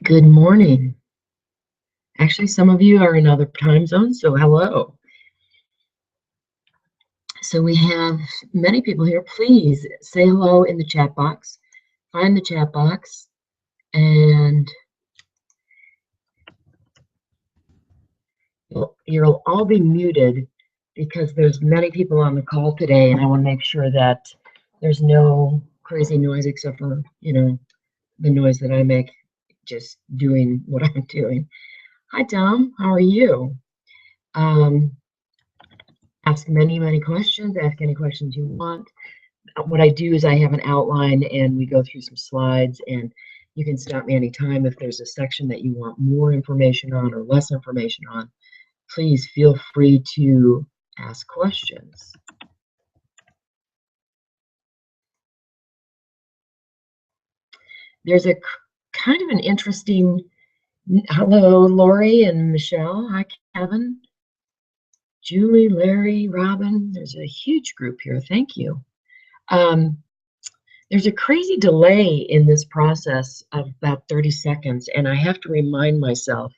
Good morning. Actually, some of you are in other time zones, so hello. So we have many people here. Please say hello in the chat box. Find the chat box, and you'll all be muted because there's many people on the call today, and I want to make sure that there's no crazy noise except for, the noise that I make just doing what I'm doing. Hi, Tom. How are you? Ask many questions. Ask any questions you want. What I do is I have an outline and we go through some slides, and you can stop me anytime if there's a section that you want more information on or less information on. Please feel free to ask questions. There's a kind of an interesting, hello, Lori and Michelle. Hi, Kevin, Julie, Larry, Robin. There's a huge group here. Thank you. There's a crazy delay in this process of about 30 seconds, and I have to remind myself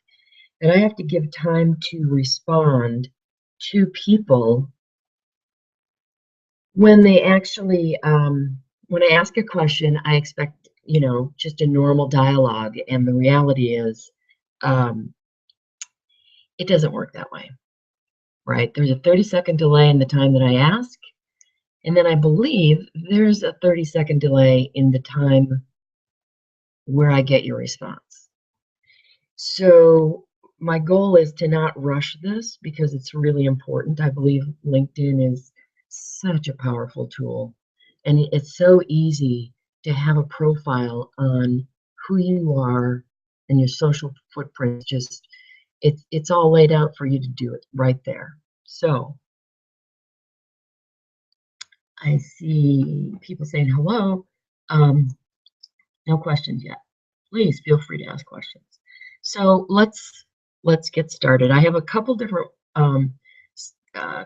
that I have to give time to respond to people when they actually, when I ask a question, I expect, just a normal dialogue, and the reality is, it doesn't work that way, right? There's a 30-second delay in the time that I ask, and then I believe there's a 30-second delay in the time where I get your response. So my goal is to not rush this because it's really important. I believe LinkedIn is such a powerful tool, and it's so easy to have a profile on who you are and your social footprint. Just it's all laid out for you to do it right there. So I see people saying hello. No questions yet. Please feel free to ask questions. So let's get started. I have a couple different uh,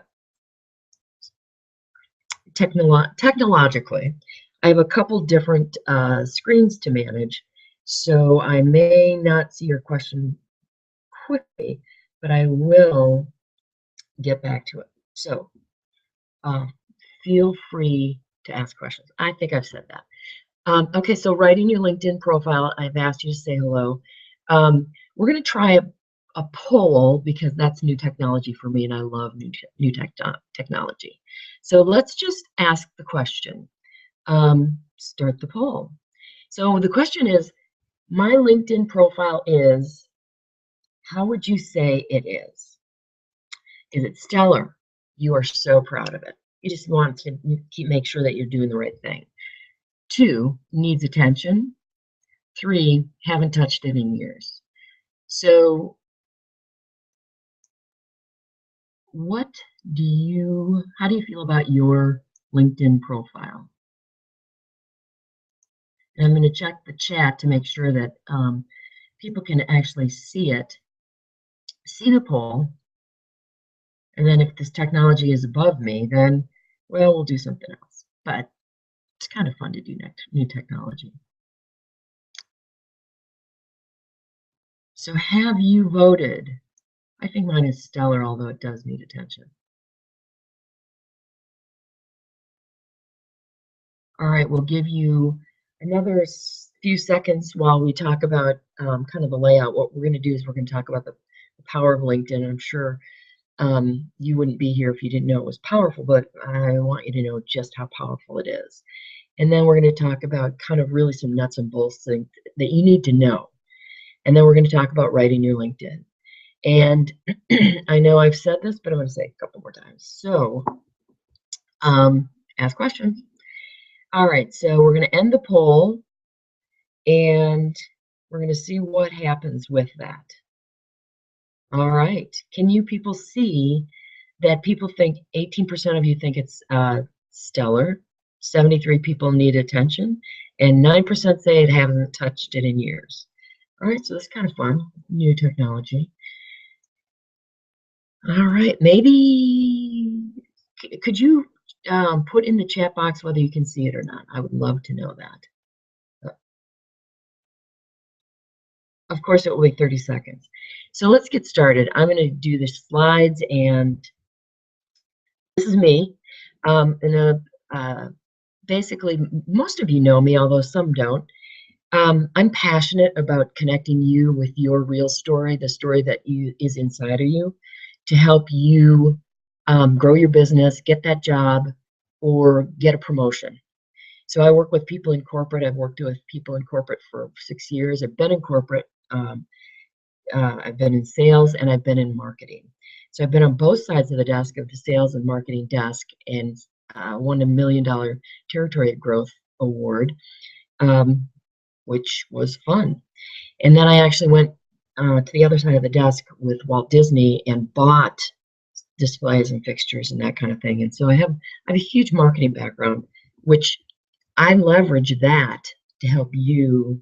technologically, I have a couple different screens to manage. So I may not see your question quickly, but I will get back to it. So feel free to ask questions. I think I've said that. Okay, so right in your LinkedIn profile, I've asked you to say hello. We're going to try a poll because that's new technology for me, and I love new technology. So let's just ask the question. Start the poll. So the question is, my LinkedIn profile is, how would you say it is? Is it stellar? You are so proud of it. You just want to make sure that you're doing the right thing. 2, needs attention. 3, haven't touched it in years. So how do you feel about your LinkedIn profile? And I'm going to check the chat to make sure that people can actually see it, see the poll. And then if this technology is above me, then, well, we'll do something else. But it's kind of fun to do new technology. So have you voted? I think mine is stellar, although it does need attention. All right, we'll give you another few seconds while we talk about kind of the layout. What we're going to do is we're going to talk about the power of LinkedIn. I'm sure you wouldn't be here if you didn't know it was powerful, but I want you to know just how powerful it is. And then we're going to talk about kind of really some nuts and bolts things that you need to know. And then we're going to talk about writing your LinkedIn. And I know I've said this, but I'm going to say it a couple more times. So ask questions. All right, so we're going to end the poll, and we're going to see what happens with that. All right, can you people see that people think 18% of you think it's stellar, 73 people need attention, and 9% say it haven't touched it in years. All right, so that's kind of fun, new technology. All right, maybe could you put in the chat box whether you can see it or not? I would love to know that. Of course, it will be 30 seconds. So let's get started. I'm going to do the slides, and this is me. Basically, most of you know me, although some don't. I'm passionate about connecting you with your real story, the story that is inside of you, to help you grow your business, get that job, or get a promotion. So I work with people in corporate. I've worked with people in corporate for 6 years. I've been in corporate. I've been in sales, and I've been in marketing. So I've been on both sides of the desk of the sales and marketing desk, and won $1 million Territory Growth Award, which was fun. And then I actually went to the other side of the desk with Walt Disney and bought displays and fixtures and that kind of thing. And so I have a huge marketing background, which I leverage that to help you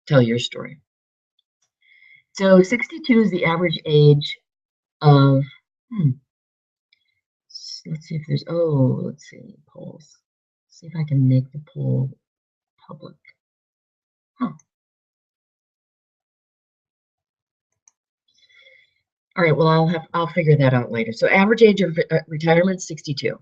tell your story. So 62 is the average age of, let's see if there's, let's see, polls. See if I can make the poll public. Huh. All right, well, I'll figure that out later. So average age of retirement, 62.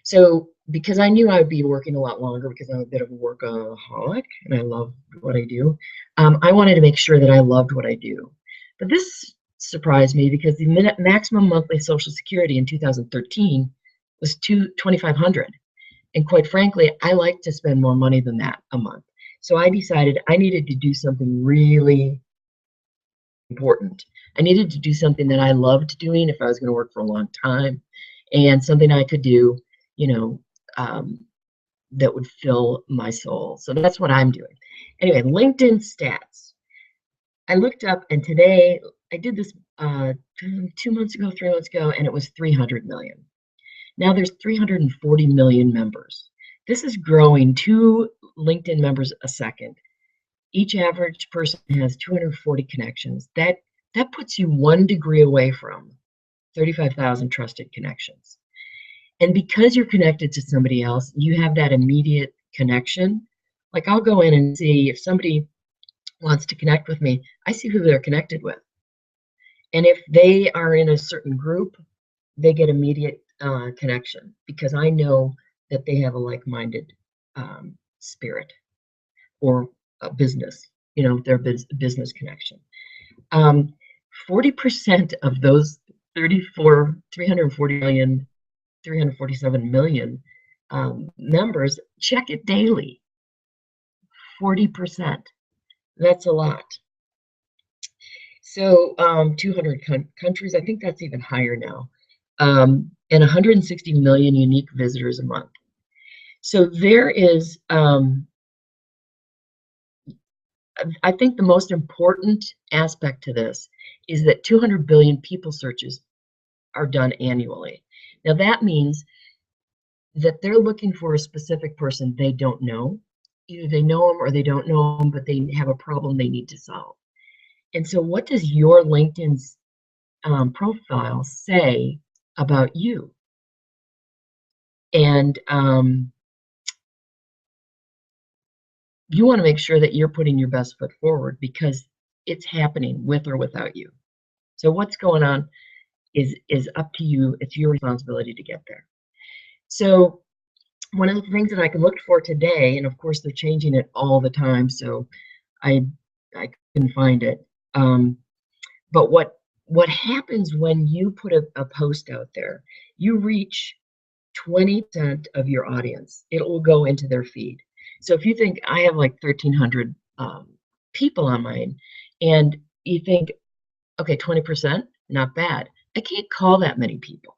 So because I knew I would be working a lot longer because I'm a bit of a workaholic and I love what I do, I wanted to make sure that I loved what I do. But this surprised me because the maximum monthly Social Security in 2013 was $2,500. And quite frankly, I like to spend more money than that a month. So I decided I needed to do something really important. I needed to do something that I loved doing if I was going to work for a long time, and something I could do, that would fill my soul. So that's what I'm doing. Anyway, LinkedIn stats. I looked up, and today I did this 2 months ago, 3 months ago, and it was 300 million. Now there's 340 million members. This is growing 2 LinkedIn members a second. Each average person has 240 connections. That puts you 1 degree away from 35,000 trusted connections. And because you're connected to somebody else, you have that immediate connection. Like I'll go in and see if somebody wants to connect with me, I see who they're connected with. And if they are in a certain group, they get immediate connection because I know that they have a like-minded spirit or a business, their business connection. 40% of those 340 million, 347 million members check it daily. 40%. That's a lot. So 200 countries, I think that's even higher now, and 160 million unique visitors a month. So there is, I think the most important aspect to this is that 200 billion people searches are done annually. Now that means that they're looking for a specific person they don't know. Either they know them or they don't know them, but they have a problem they need to solve. And so what does your LinkedIn's profile say about you? And you want to make sure that you're putting your best foot forward because it's happening with or without you. So what's going on is up to you. It's your responsibility to get there. So one of the things that I can look for today, and of course they're changing it all the time, so I couldn't find it. But what happens when you put a post out there, you reach 20% of your audience. It will go into their feed. So if you think I have like 1,300 people on mine, and you think, okay, 20%, not bad. I can't call that many people.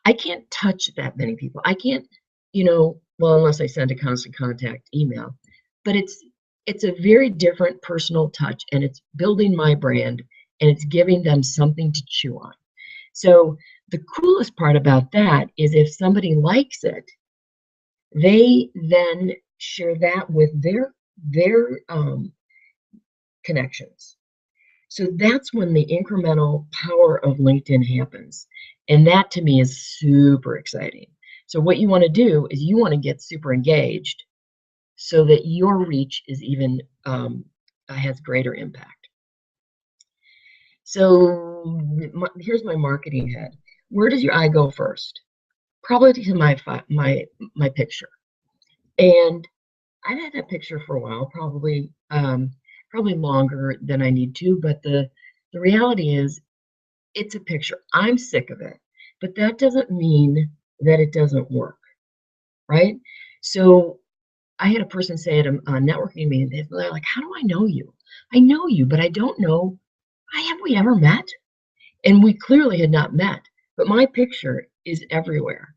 I can't touch that many people. I can't, well, unless I send a constant contact email. But it's a very different personal touch, and it's building my brand, and it's giving them something to chew on. So the coolest part about that is if somebody likes it, they then share that with their connections. So that's when the incremental power of LinkedIn happens. And that to me is super exciting. So what you want to do is you want to get super engaged so that your reach is even has greater impact. So here's my marketing head. Where does your eye go first? Probably to my picture. And I've had that picture for a while, probably longer than I need to, but the reality is it's a picture. I'm sick of it, but that doesn't mean that it doesn't work, right? So I had a person say at a networking meeting, they're like, "How do I know you? I know you, but I don't know. Have we ever met?" And we clearly had not met, but my picture is everywhere.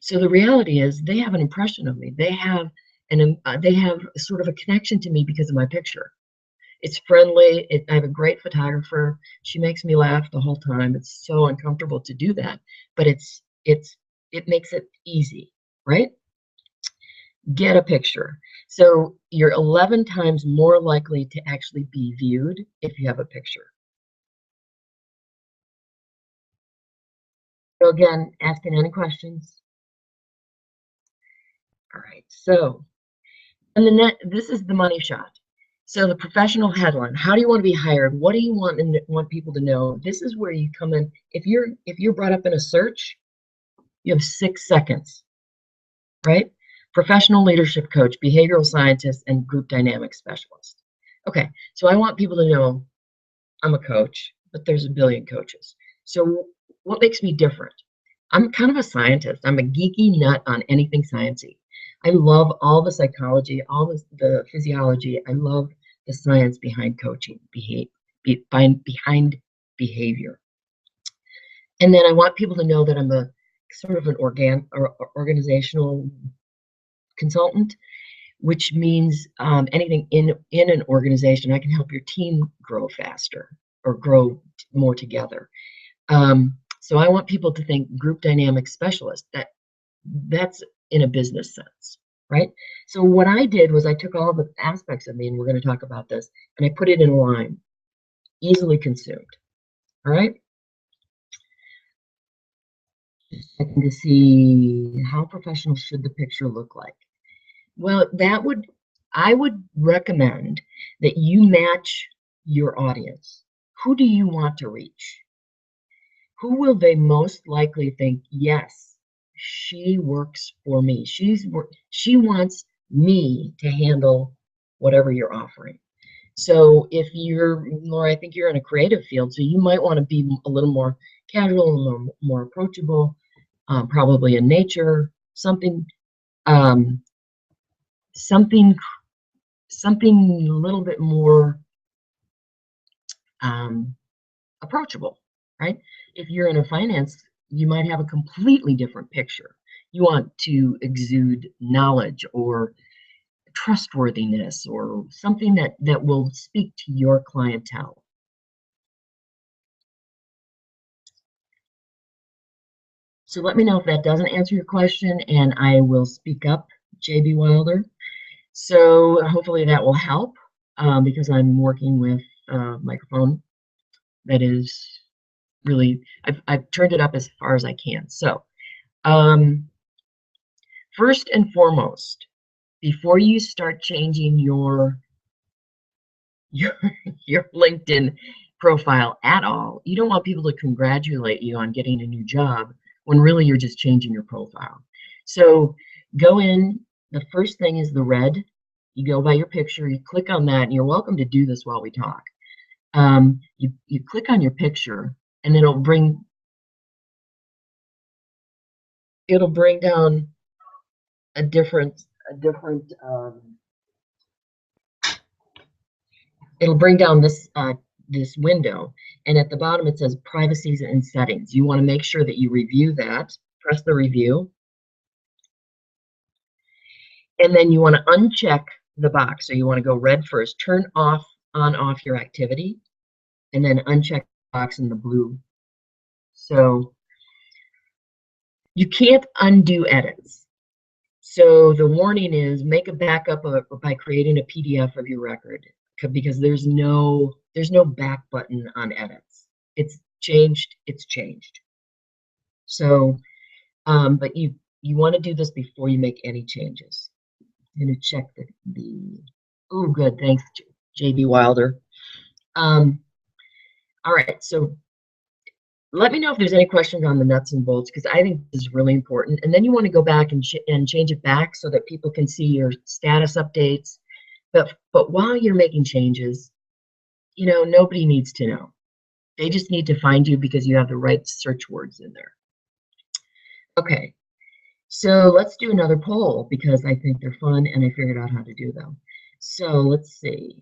So the reality is they have an impression of me. They have sort of a connection to me because of my picture. It's friendly. I have a great photographer. She makes me laugh the whole time. It's so uncomfortable to do that, but it makes it easy, right? Get a picture. So you're 11 times more likely to actually be viewed if you have a picture. So again, asking any questions. All right. So, this is the money shot. So the professional headline. How do you want to be hired? What do you want people to know? This is where you come in. If you're brought up in a search, you have 6 seconds, right? Professional leadership coach, behavioral scientist, and group dynamics specialist. Okay, so I want people to know I'm a coach, but there's a billion coaches. So what makes me different? I'm kind of a scientist. I'm a geeky nut on anything sciencey. I love all the psychology, all the physiology. I love the science behind coaching, behind behavior. And then I want people to know that I'm a sort of an organizational consultant, which means anything in an organization, I can help your team grow faster or grow more together. So I want people to think group dynamic specialist. That's in a business sense, right? So what I did was I took all the aspects of me, and we're going to talk about this, and I put it in a line, easily consumed. All right. Just checking to see how professional should the picture look like. Well, I would recommend that you match your audience. Who do you want to reach? Who will they most likely think, yes, she works for me. She wants me to handle whatever you're offering. So if you're, Laura, I think you're in a creative field, so you might want to be a little more casual, a little more approachable, probably in nature, um, something, something a little bit more um, approachable, right? If you're in a finance, you might have a completely different picture. You want to exude knowledge or trustworthiness or something that will speak to your clientele. So let me know if that doesn't answer your question, and I will speak up, JB Wilder. So hopefully that will help because I'm working with a microphone that is really, I've turned it up as far as I can. So first and foremost, before you start changing your your LinkedIn profile at all, you don't want people to congratulate you on getting a new job when really you're just changing your profile. So go in, the first thing is the red. You go by your picture, you click on that, and you're welcome to do this while we talk. You click on your picture, and it'll bring down a different it'll bring down this window, and at the bottom it says privacies and settings. You want to make sure that you review that. Press the review, and then you want to uncheck the box. So you want to go red first, turn off on off your activity, and then uncheck the box in the blue. So you can't undo edits. So the warning is make a backup by creating a PDF of your record, because there's no back button on edits. It's changed. So, but you want to do this before you make any changes. I'm going to check the. Oh, good. Thanks, J.B. Wilder. All right, so let me know if there's any questions on the nuts and bolts, because I think this is really important. And then you want to go back and change it back so that people can see your status updates. But while you're making changes, nobody needs to know. They just need to find you because you have the right search words in there. Okay, so let's do another poll because I think they're fun and I figured out how to do them. So let's see.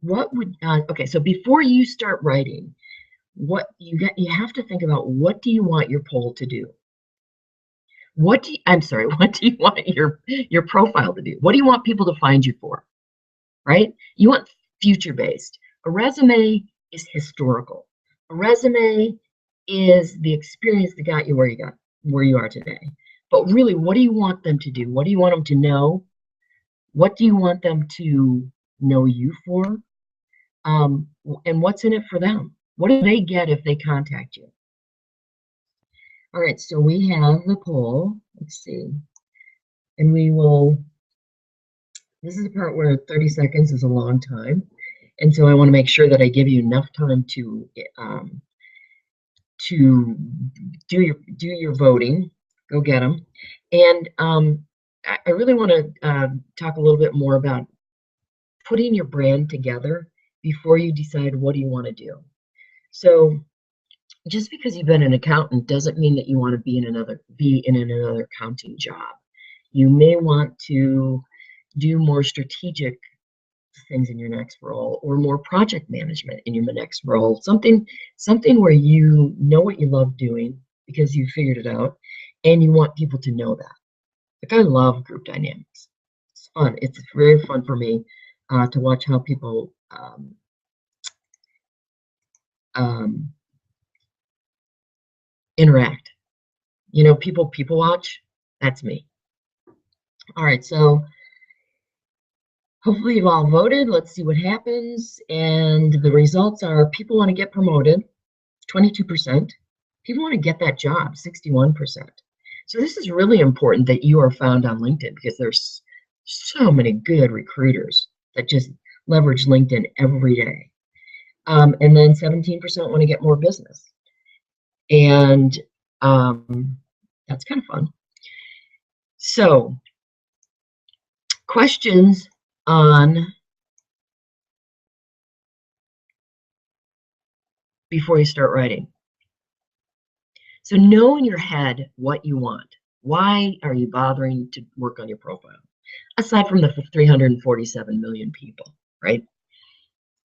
Okay, so before you start writing, you have to think about, what do you want your poll to do? What do you want your profile to do? What do you want people to find you for? Right? You want future-based. A resume is historical. A resume is the experience that got you where you are today. But really, what do you want them to do? What do you want them to know? What do you want them to know you for? And what's in it for them? What do they get if they contact you? All right, so we have the poll. Let's see. And this is the part where 30 seconds is a long time. And so I want to make sure that I give you enough time to do your voting. Go get them. And I really want to talk a little bit more about putting your brand together before you decide what do you want to do. So just because you've been an accountant doesn't mean that you want to be in another accounting job. You may want to do more strategic things in your next role, or more project management in your next role. Something where you know what you love doing because you figured it out, and you want people to know that. Like, I love group dynamics. It's fun. It's very fun for me to watch how people interact. People watch. That's me. All right, so hopefully you've all voted. Let's see what happens. And the results are, people want to get promoted, 22%. People want to get that job, 61%. So this is really important that you are found on LinkedIn, because there's so many good recruiters that just leverage LinkedIn every day. And then 17% want to get more business. And that's kind of fun. So questions on before you start writing. So know in your head what you want. Why are you bothering to work on your profile? Aside from the 347 million people, right?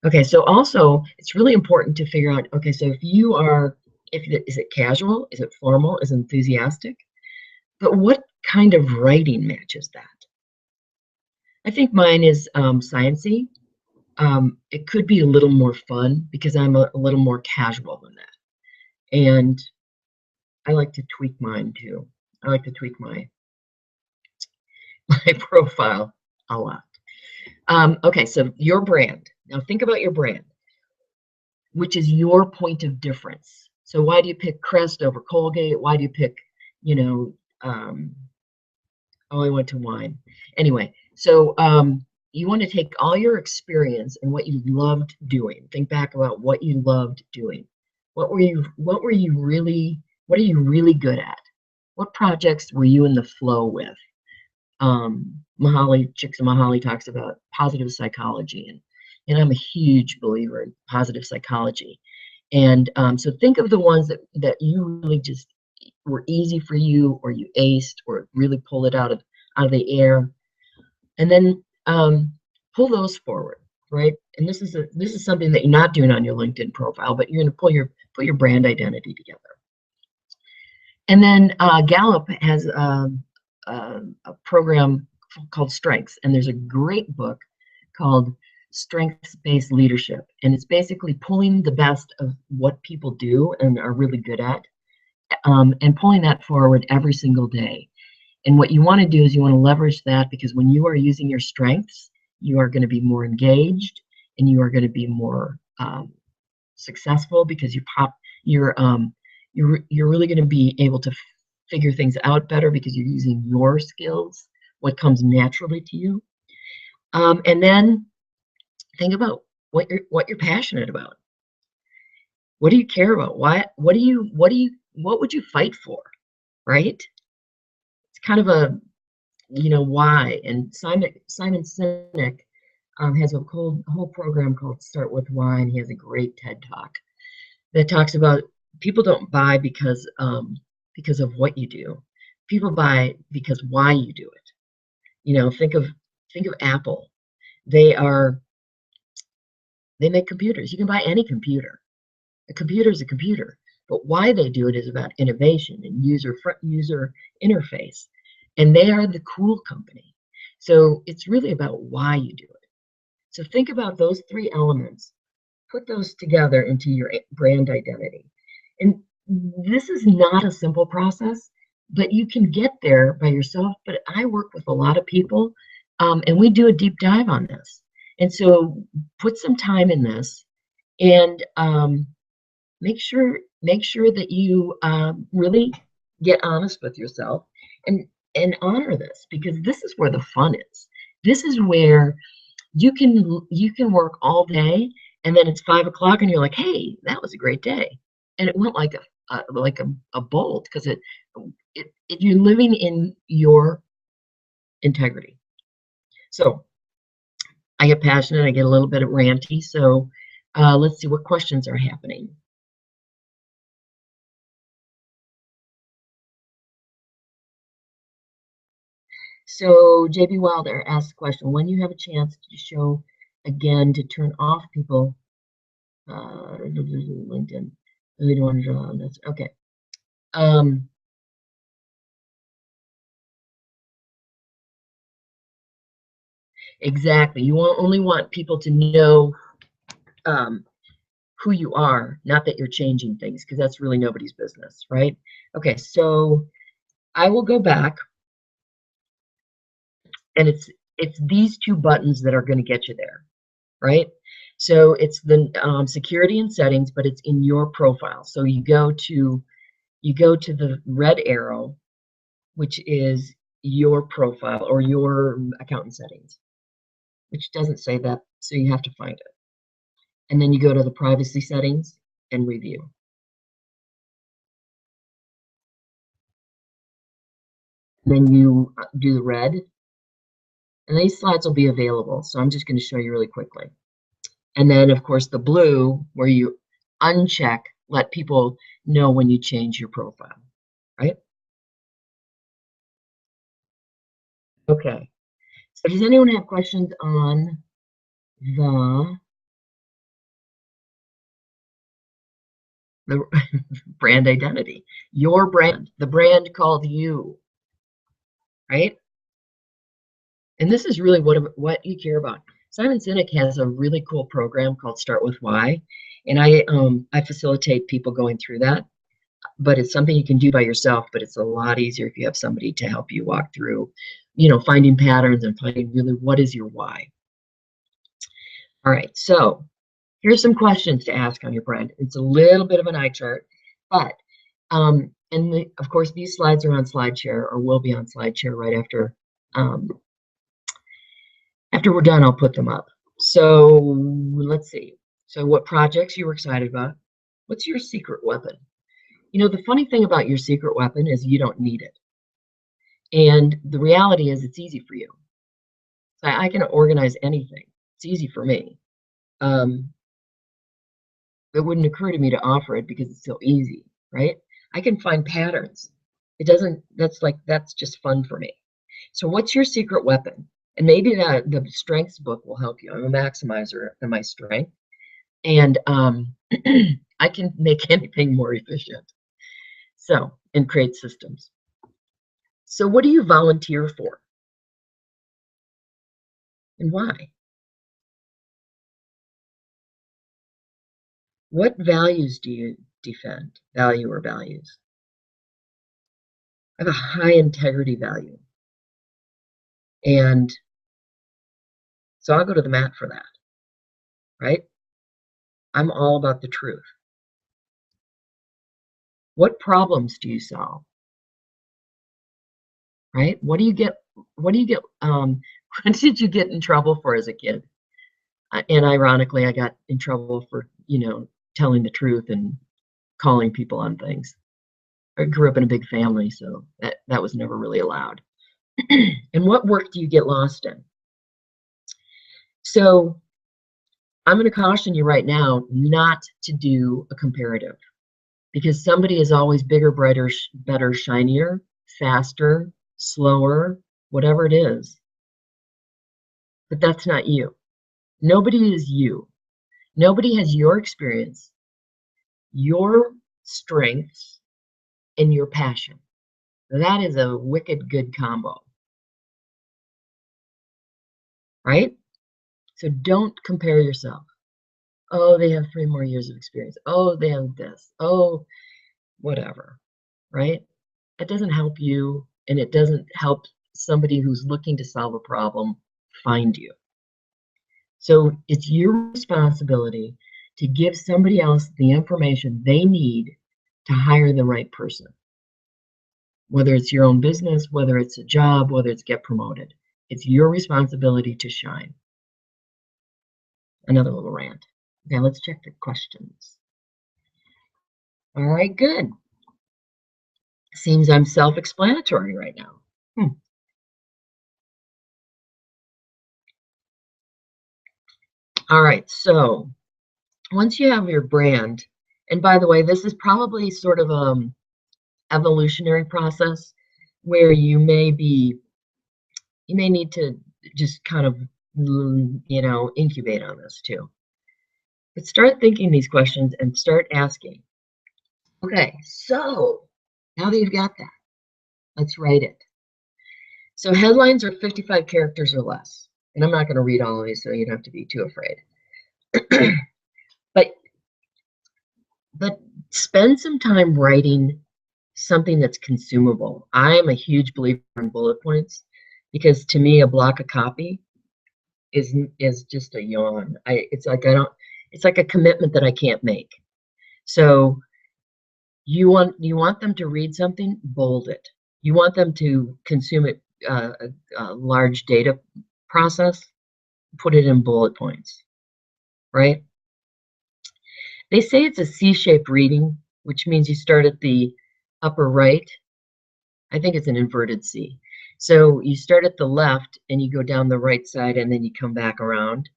Okay, so also it's really important to figure out, okay, so is it casual? Is it formal? Is it enthusiastic? But what kind of writing matches that? I think mine is sciencey. It could be a little more fun because I'm a little more casual than that. And I like to tweak mine too. I like to tweak my profile a lot. Okay, so your brand. Now think about your brand, which is your point of difference. So why do you pick Crest over Colgate? Why do you pick, I went to wine. Anyway, so you want to take all your experience and what you loved doing. Think back about what you loved doing. What are you really good at? What projects were you in the flow with? Csikszentmihalyi talks about positive psychology, and I'm a huge believer in positive psychology. And so think of the ones that you really just were easy for you, or you aced, or really pulled it out of the air, and then pull those forward, right? And this is something that you're not doing on your LinkedIn profile, but you're going to put your brand identity together. And then Gallup has a program called Strengths, and there's a great book called Strengths-Based Leadership, and it's basically pulling the best of what people do and are really good at, and pulling that forward every single day. And what you want to do is you want to leverage that, because when you are using your strengths, you are going to be more engaged, and you are going to be more successful, because you're really going to be able to figure things out better because you're using your skills what comes naturally to you. And then think about what you're passionate about. What do you care about? What would you fight for? Right? It's kind of a, why. And Simon Sinek has a whole program called Start With Why, and he has a great TED Talk that talks about people don't buy because of what you do. People buy because why you do it. Think of Apple. They make computers. You can buy any computer. A computer is a computer, but why they do it is about innovation and user interface. And they are the cool company. So it's really about why you do it. So think about those three elements, put those together into your brand identity. And this is not a simple process, but you can get there by yourself. But I work with a lot of people, and we do a deep dive on this. And so put some time in this, and make sure that you really get honest with yourself and honor this, because this is where the fun is. This is where you can work all day, and then it's 5 o'clock and you're like, hey, that was a great day, and it went like a bolt, because you're living in your integrity. So I get passionate, I get a little bit ranty, so let's see what questions are happening. So JB Wilder asked the question, when you have a chance to show again to turn off people, LinkedIn, we don't want to draw on this. Okay. Exactly. You only want people to know who you are, not that you're changing things, because that's really nobody's business, right? Okay, so I will go back, and it's these two buttons that are going to get you there, right? So it's the security and settings, but it's in your profile. So you go to the red arrow, which is your profile or your account and settings, which doesn't say that, so you have to find it. And then you go to the privacy settings and review. Then you do the red, and these slides will be available, so I'm just going to show you really quickly. And then, of course, the blue, where you uncheck, let people know when you change your profile, right? Okay. So does anyone have questions on the brand identity? Your brand, the brand called you, right? And this is really what you care about. Simon Sinek has a really cool program called Start With Why, and I facilitate people going through that. But it's something you can do by yourself, but it's a lot easier if you have somebody to help you walk through, finding patterns and finding really what is your why. All right, so here's some questions to ask on your brand. It's a little bit of an eye chart, but of course these slides are on SlideShare, or will be on SlideShare right after we're done. I'll put them up. So let's see. So what projects you were excited about? What's your secret weapon? The funny thing about your secret weapon is you don't need it. And the reality is it's easy for you. So I can organize anything. It's easy for me. It wouldn't occur to me to offer it because it's so easy, right? I can find patterns. That's just fun for me. So what's your secret weapon? And maybe the strengths book will help you. I'm a maximizer of my strength. And I can make anything more efficient. So, and create systems. So what do you volunteer for? And why? What values do you defend? Value or values? I have a high integrity value. And so I'll go to the mat for that, right? I'm all about the truth. What problems do you solve? Right? What do you get what do you get? What did you get in trouble for as a kid? And ironically, I got in trouble for, telling the truth and calling people on things. I grew up in a big family, so that was never really allowed. And what work do you get lost in? So I'm going to caution you right now not to do a comparative, because somebody is always bigger, brighter, better, shinier, faster, slower, whatever it is. But that's not you. Nobody is you. Nobody has your experience, your strengths, and your passion. That is a wicked good combo, right? So don't compare yourself. Oh, they have 3 more years of experience. Oh, they have this. Oh, whatever, right? It doesn't help you, and it doesn't help somebody who's looking to solve a problem find you. So it's your responsibility to give somebody else the information they need to hire the right person. Whether it's your own business, whether it's a job, whether it's get promoted. It's your responsibility to shine. Another little rant. Okay, let's check the questions. All right, good. Seems I'm self-explanatory right now. All right, so once you have your brand, and by the way, this is probably sort of evolutionary process where you may need to just kind of incubate on this too. But start thinking these questions and start asking. Okay, so now that you've got that, let's write it. So headlines are 55 characters or less. And I'm not going to read all of these, so you don't have to be too afraid. but spend some time writing something that's consumable. I'm a huge believer in bullet points, because to me a block of copy is just a yawn. It's like a commitment that I can't make. So you want them to read something, bold it. You want them to consume it, a large data process, put it in bullet points, right? They say it's a C-shaped reading, which means you start at the upper right. I think it's an inverted C. So you start at the left and you go down the right side and then you come back around,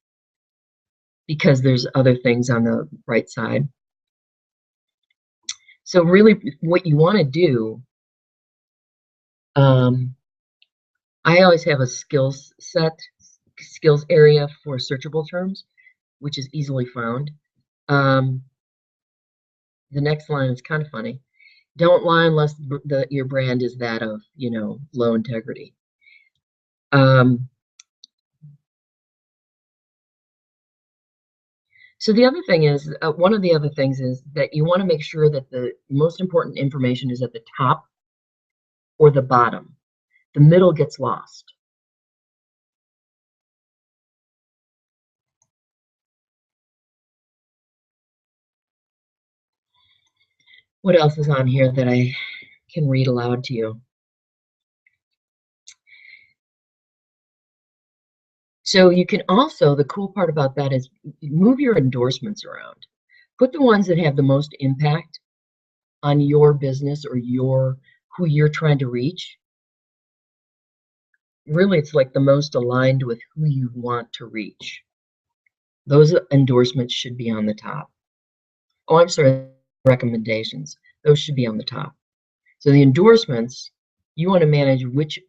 because there's other things on the right side. So really what you want to do, I always have a skills area for searchable terms, which is easily found. The next line is kind of funny. Don't lie unless your brand is that of, low integrity. So the other thing is, one of the other things is that you want to make sure that the most important information is at the top or the bottom. The middle gets lost. What else is on here that I can read aloud to you? So you can also, the cool part about that is move your endorsements around. Put the ones that have the most impact on your business or who you're trying to reach. Really, it's like the most aligned with who you want to reach. Those endorsements should be on the top. Oh, I'm sorry, recommendations. Those should be on the top. So the endorsements, you want to manage which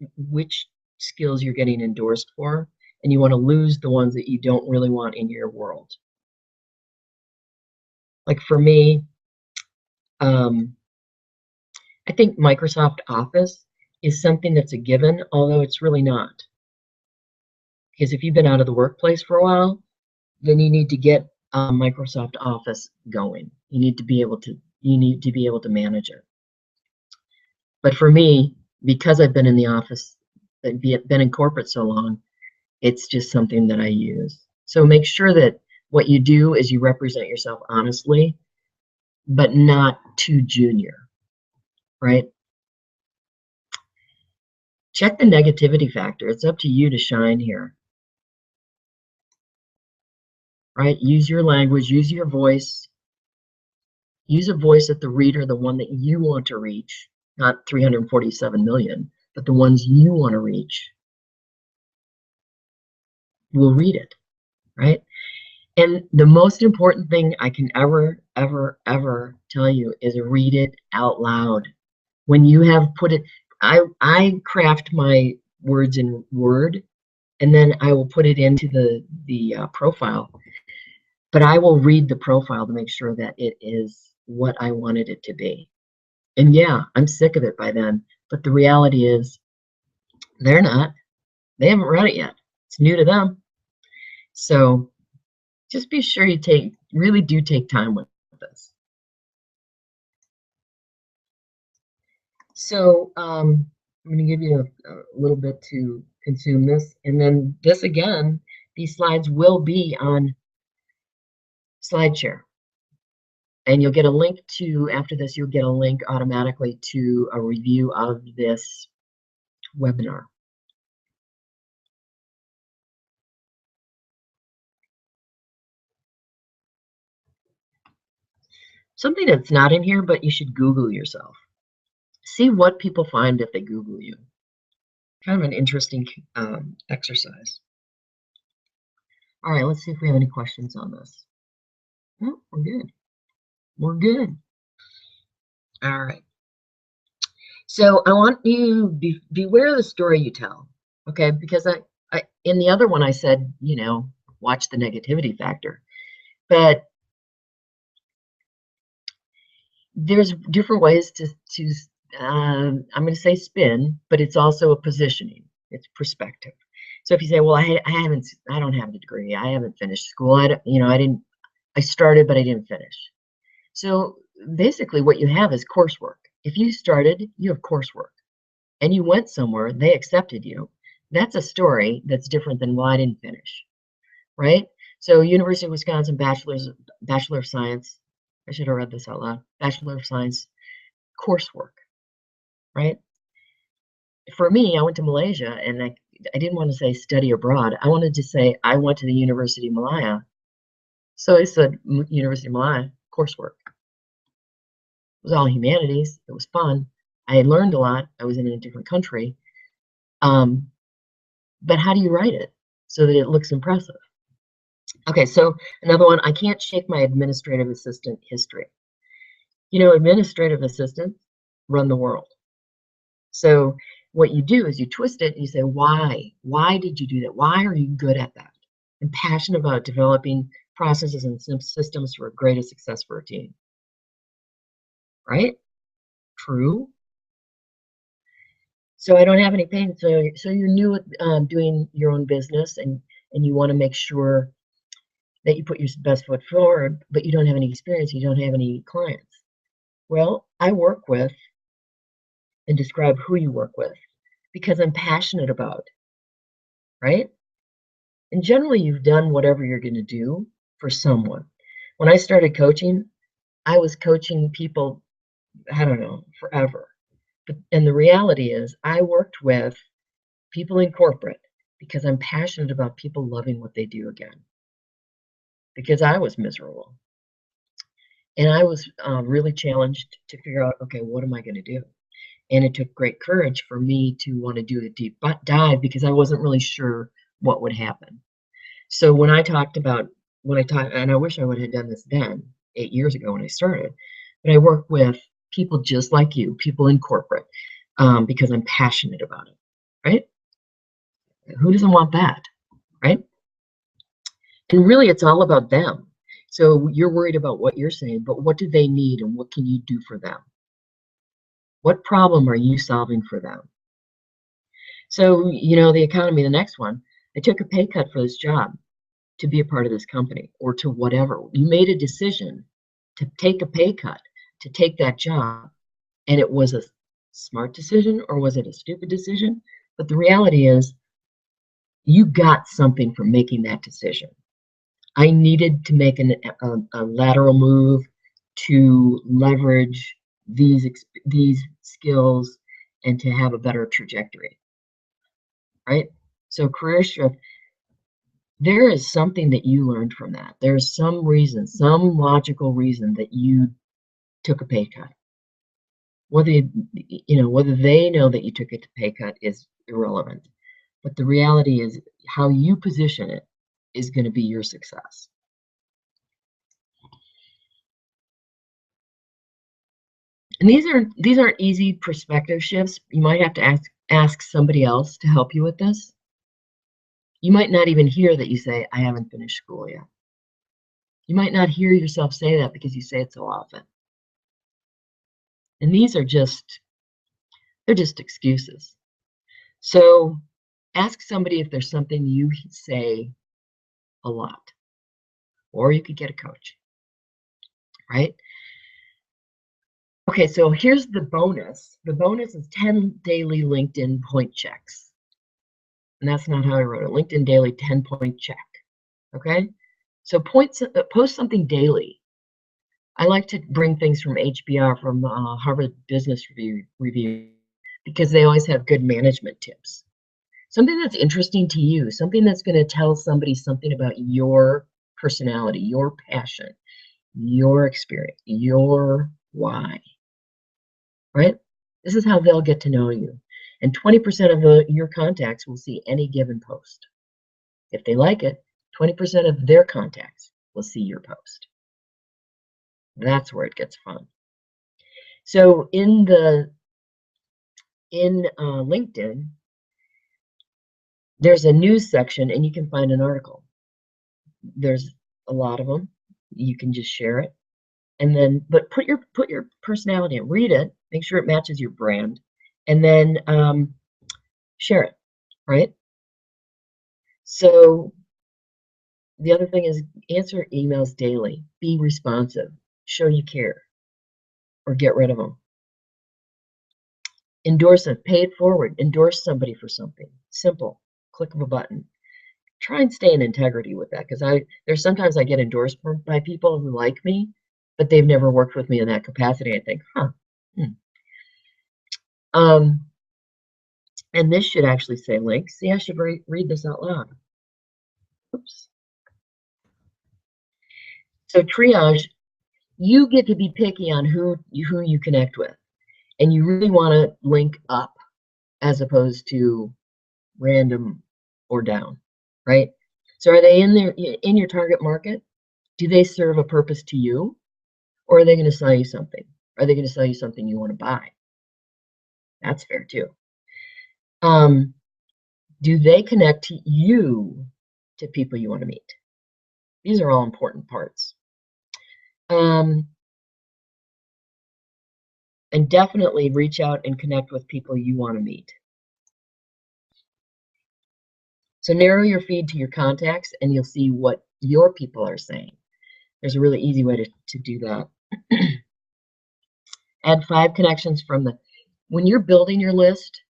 skills you're getting endorsed for, and you want to lose the ones that you don't really want in your world. Like for me, I think Microsoft Office is something that's a given, although it's really not. Because if you've been out of the workplace for a while, then you need to get Microsoft Office going. You need to be able to manage it. But for me, because I've been in the office, been in corporate so long, it's just something that I use. So make sure that what you do is you represent yourself honestly, but not too junior, right? Check the negativity factor. It's up to you to shine here. Right? Use your language, use your voice. Use a voice that the reader, the one that you want to reach, not 347 million, but the ones you want to reach, will read it, right? And the most important thing I can ever tell you is read it out loud. When you have put it, I craft my words in Word, and then I will put it into the profile. But I will read the profile to make sure that it is what I wanted it to be. And yeah, I'm sick of it by then. But the reality is, they're not. They haven't read it yet. It's new to them. So just be sure you really do take time with this. So I'm going to give you a little bit to consume this. And then this again, these slides will be on SlideShare. And you'll get a link to, after this, you'll get a link automatically to a review of this webinar. Something that's not in here, but you should Google yourself. See what people find if they Google you. Kind of an interesting exercise. All right, let's see if we have any questions on this. Oh, we're good. We're good. All right. So I want you beware of the story you tell, okay? Because I in the other one I said, you know, watch the negativity factor, but there's different ways to I'm going to say spin, but it's also a positioning. It's perspective. So if you say, well, I don't have a degree, I haven't finished school, I started but I didn't finish. So basically what you have is coursework. If you started, you have coursework, and you went somewhere, they accepted you. That's a story that's different than, well, I didn't finish, right? So University of Wisconsin Bachelor of Science, I should have read this out loud, Bachelor of Science coursework, right? For me, I went to Malaysia, and I didn't want to say study abroad. I wanted to say I went to the University of Malaya. So I said University of Malaya coursework. It was all humanities. It was fun. I had learned a lot. I was in a different country. But how do you write it so that it looks impressive? Okay, so another one, I can't shake my administrative assistant history. You know, administrative assistants run the world. So what you do is you twist it and you say, why? Why did you do that? Why are you good at that? I'm passionate about developing processes and systems for greatest success for a team. Right? True. So I don't have any pain. So you're new at doing your own business, and you want to make sure that you put your best foot forward, but you don't have any experience, you don't have any clients. Well, I work with and describe who you work with because I'm passionate about, right? And generally you've done whatever you're going to do for someone. When I started coaching, I was coaching people, I don't know, forever. And the reality is I worked with people in corporate because I'm passionate about people loving what they do again. Because I was miserable. And I was really challenged to figure out, okay, what am I going to do? And it took great courage for me to want to do a deep dive because I wasn't really sure what would happen. So when I talked about, and I wish I would have done this then, 8 years ago when I started, but I work with people just like you, people in corporate, because I'm passionate about it, right? Who doesn't want that, right? And really, it's all about them. So you're worried about what you're saying, but what do they need and what can you do for them? What problem are you solving for them? So, you know, the economy, the next one, I took a pay cut for this job to be a part of this company or to whatever. You made a decision to take a pay cut to take that job, and it was a smart decision or was it a stupid decision? But the reality is you got something from making that decision. I needed to make a lateral move to leverage these skills and to have a better trajectory. right? So career shift, there is something that you learned from that. There's some reason, some logical reason that you took a pay cut. Whether they know that you took a pay cut is irrelevant. But the reality is how you position it is going to be your success. And these aren't easy perspective shifts. You might have to ask somebody else to help you with this. You might not even hear that you say, I haven't finished school yet. You might not hear yourself say that because you say it so often. And they're just excuses. So ask somebody if there's something you say a lot, or you could get a coach, right? Okay, so here's the bonus. The bonus is 10 daily LinkedIn point checks. And that's not how I wrote it. LinkedIn daily 10-point check. Okay? So post something daily. I like to bring things from HBR, from Harvard Business Review, because they always have good management tips. Something that's interesting to you, something that's going to tell somebody something about your personality, your passion, your experience, your why, right? This is how they'll get to know you. And 20% of your contacts will see any given post. If they like it, 20% of their contacts will see your post. That's where it gets fun. So in LinkedIn, there's a news section, and you can find an article. There's a lot of them. You can just share it, and then put your personality in. Read it, make sure it matches your brand, and then share it. Right. So the other thing is answer emails daily. Be responsive. Show you care, or get rid of them. Endorse it. Pay it forward. Endorse somebody for something. Simple. Click of a button. Try and stay in integrity with that, because there's sometimes I get endorsed by people who like me, but they've never worked with me in that capacity. I think, and this should actually say links. See, I should read this out loud. Oops. So triage, you get to be picky on who you connect with, and you really want to link up as opposed to random or down, right? So are they in your target market? Do they serve a purpose to you, or are they going to sell you something? Are they going to sell you something you want to buy? That's fair too. Do they connect you to people you want to meet? These are all important parts. And definitely reach out and connect with people you want to meet. So narrow your feed to your contacts, and you'll see what your people are saying. There's a really easy way to do that. Add 5 connections when you're building your list,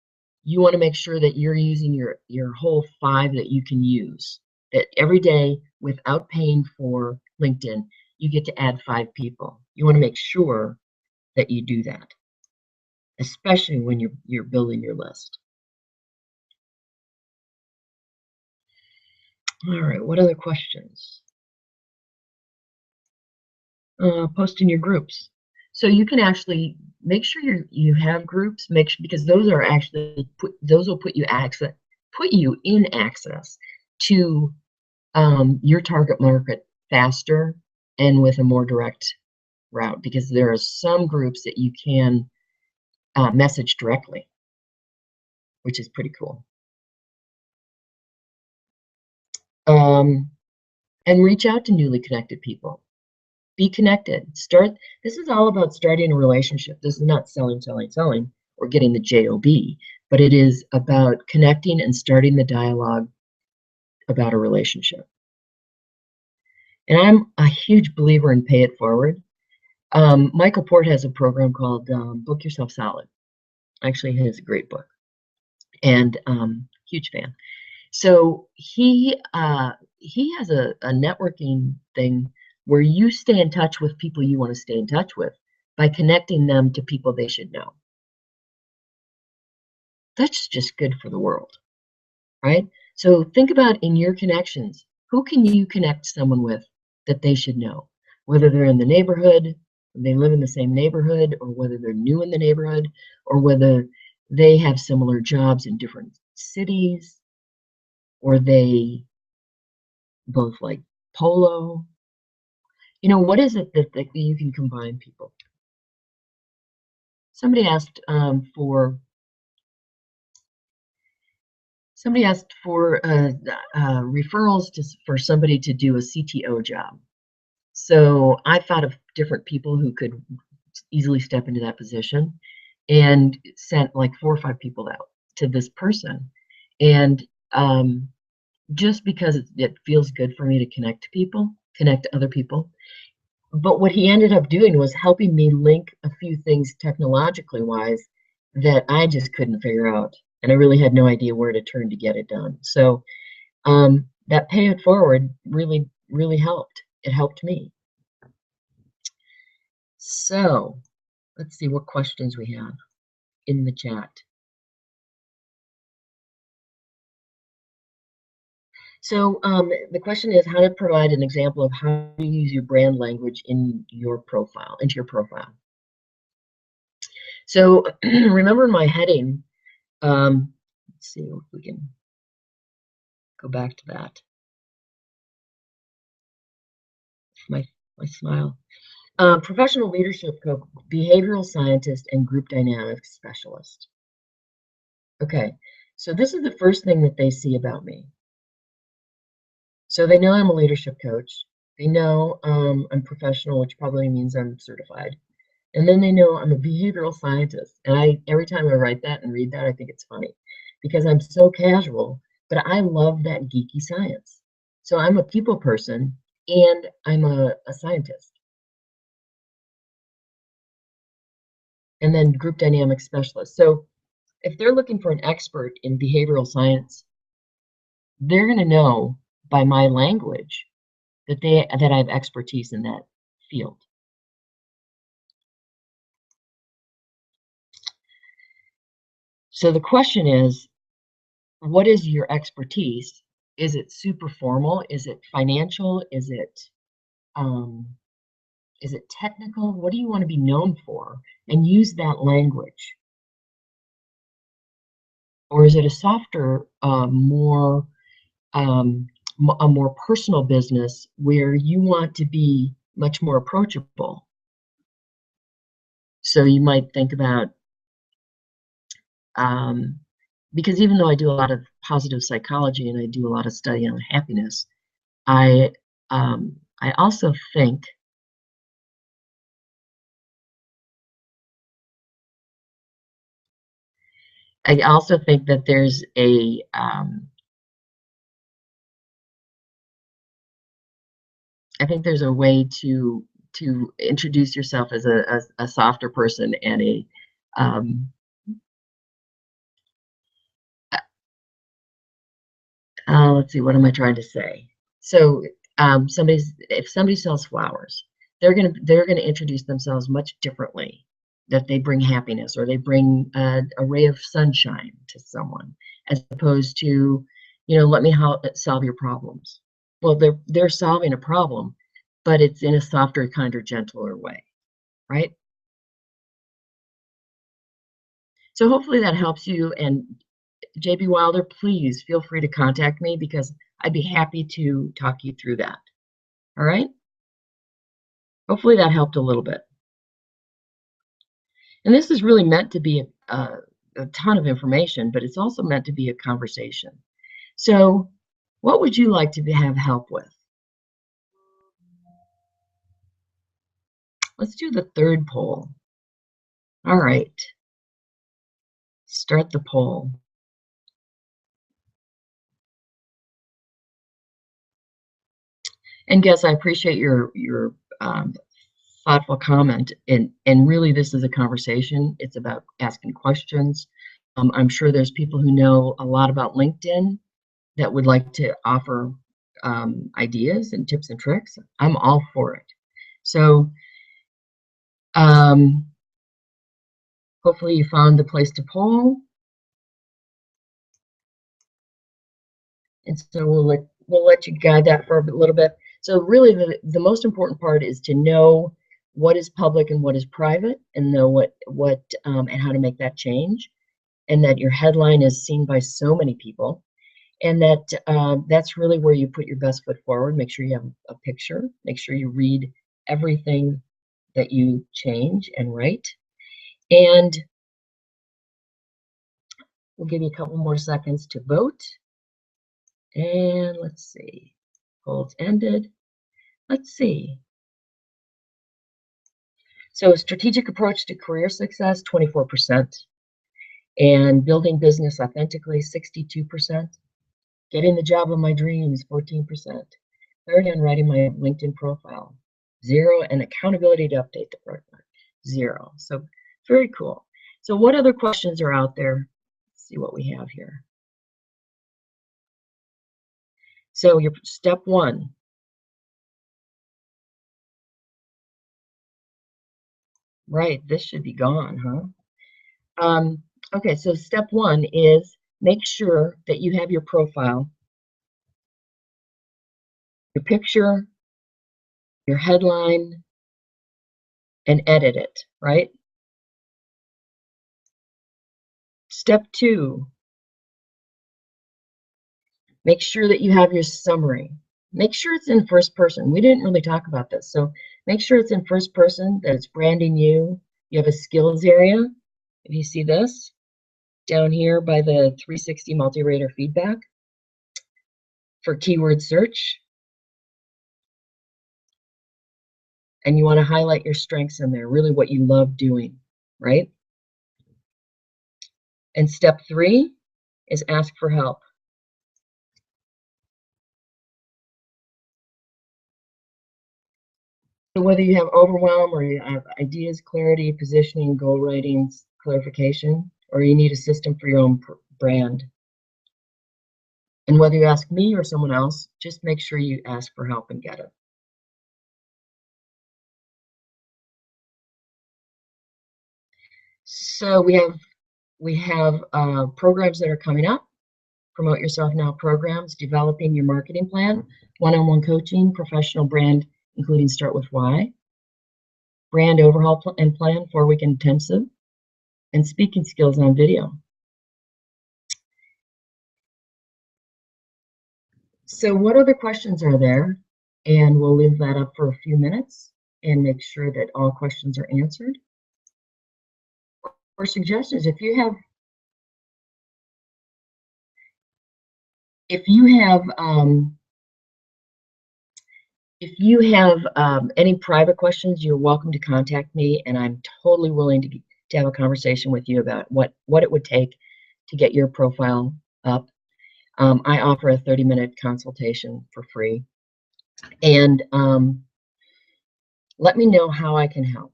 you want to make sure that you're using your whole 5 that you can use. That every day, without paying for LinkedIn, you get to add 5 people. You want to make sure that you do that, especially when you're building your list. All right, what other questions? Post in your groups. So you can actually make sure you have groups. Because those are actually those will put you in access to your target market faster and with a more direct route. Because there are some groups that you can message directly, which is pretty cool. And reach out to newly connected people. Be connected. This is all about starting a relationship. This is not selling, or getting the job, but it is about connecting and starting the dialogue about a relationship. And I'm a huge believer in pay it forward. Michael Port has a program called Book Yourself Solid. Actually, he has a great book, and huge fan. So he has a networking thing where you stay in touch with people you want to stay in touch with by connecting them to people they should know. That's just good for the world. right? So think about in your connections, who can you connect someone with that they should know? Whether they're in the neighborhood, they live in the same neighborhood, or whether they're new in the neighborhood, or whether they have similar jobs in different cities, or they both like polo. You know, what is it that you can combine people? Somebody asked for referrals for somebody to do a CTO job. So I thought of different people who could easily step into that position and sent like 4 or 5 people out to this person. And just because it feels good for me to connect other people. But what he ended up doing was helping me link a few things technologically wise that I just couldn't figure out. And I really had no idea where to turn to get it done. So that pay it forward really, really helped. It helped me. So let's see what questions we have in the chat. So the question is how to provide an example of how to use your brand language in your profile, into your profile. So remember my heading, let's see if we can go back to that. My smile. Professional leadership coach, behavioral scientist, and group dynamics specialist. Okay, so this is the first thing that they see about me. So they know I'm a leadership coach. They know I'm professional, which probably means I'm certified. And then they know I'm a behavioral scientist. And every time I write that and read that, I think it's funny because I'm so casual, but I love that geeky science. So I'm a people person and I'm a scientist. And then group dynamics specialist. So if they're looking for an expert in behavioral science, they're going to know by my language that I have expertise in that field. So the question is, what is your expertise? Is it super formal? Is it financial? Is it technical? What do you want to be known for? And use that language. Or is it a softer, a more personal business where you want to be much more approachable? So you might think about, because even though I do a lot of positive psychology and I do a lot of study on happiness, I also think that there's I think there's a way to introduce yourself as a softer person and let's see, what am I trying to say? So if somebody sells flowers, they're gonna introduce themselves much differently. That they bring happiness or they bring a ray of sunshine to someone, as opposed to, let me solve your problems. Well, they're solving a problem, but it's in a softer, kinder, gentler way, right? So hopefully that helps you. And JB Wilder, please feel free to contact me because I'd be happy to talk you through that. All right? Hopefully that helped a little bit. And this is really meant to be a ton of information, but it's also meant to be a conversation. So what would you like to have help with? Let's do the third poll. All right. Start the poll. And Gus, I appreciate your thoughtful comment. And really, this is a conversation. It's about asking questions. I'm sure there's people who know a lot about LinkedIn that would like to offer ideas and tips and tricks. I'm all for it. So hopefully you found the place to poll. And so we'll let you guide that for a little bit. So really the most important part is to know what is public and what is private, and know what and how to make that change, and that your headline is seen by so many people, and that that's really where you put your best foot forward. Make sure you have a picture. Make sure you read everything that you change and write. And we'll give you a couple more seconds to vote. And let's see, polls ended. Let's see. So strategic approach to career success, 24%. And building business authentically, 62%. Getting the job of my dreams, 14%. Clarity on writing my LinkedIn profile, 0. And accountability to update the profile, 0. So very cool. So what other questions are out there? Let's see what we have here. So your step 1. Right, this should be gone, huh? Okay, so step 1 is make sure that you have your profile, your picture, your headline, and edit it, right? Step 2, make sure that you have your summary. Make sure it's in first person. We didn't really talk about this, so make sure it's in first person, that it's branding you. You have a skills area. If you see this down here by the 360 multi-rater feedback for keyword search, and you want to highlight your strengths in there, really what you love doing, right? And step 3 is ask for help. So whether you have overwhelm, or you have ideas, clarity, positioning, goal writing, clarification, or you need a system for your own brand. And whether you ask me or someone else, just make sure you ask for help and get it. So we have programs that are coming up. Promote Yourself Now programs, developing your marketing plan, one-on-one coaching, professional brand, including Start With Why, brand overhaul and plan, 4-week intensive, and speaking skills on video. So what other questions are there? And we'll leave that up for a few minutes and make sure that all questions are answered. Or suggestions, if you have any private questions, you're welcome to contact me, and I'm totally willing to have a conversation with you about what it would take to get your profile up. I offer a 30-minute consultation for free, and let me know how I can help.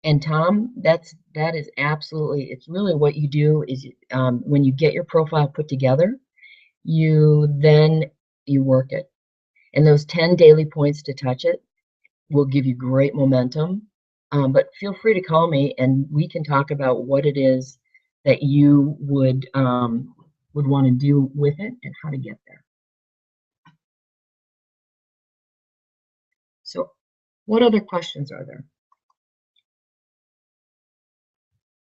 And Tom, that is absolutely, it's really what you do is when you get your profile put together, you work it. And those 10 daily points to touch it will give you great momentum. But feel free to call me and we can talk about what it is that you would want to do with it and how to get there. So what other questions are there?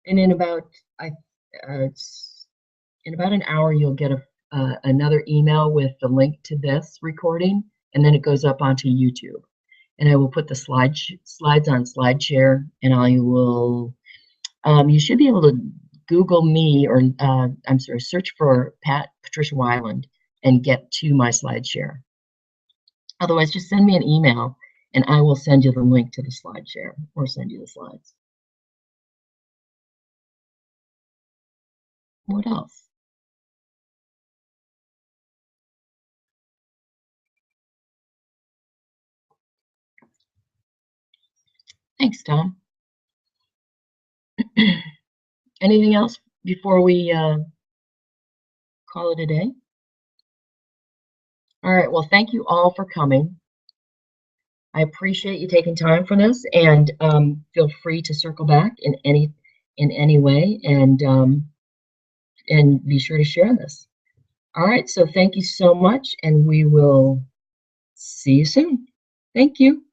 And in about an hour, you'll get another email with the link to this recording, and then it goes up onto YouTube. And I will put the slides on SlideShare, and I will. You should be able to Google me, or I'm sorry, search for Patricia Weiland and get to my SlideShare. Otherwise, just send me an email, and I will send you the link to the SlideShare or send you the slides. What else? Thanks, Tom. Anything else before we call it a day? All right. Well, thank you all for coming. I appreciate you taking time for this, and feel free to circle back in any way. And and be sure to share this. All right, so thank you so much, and we will see you soon. Thank you.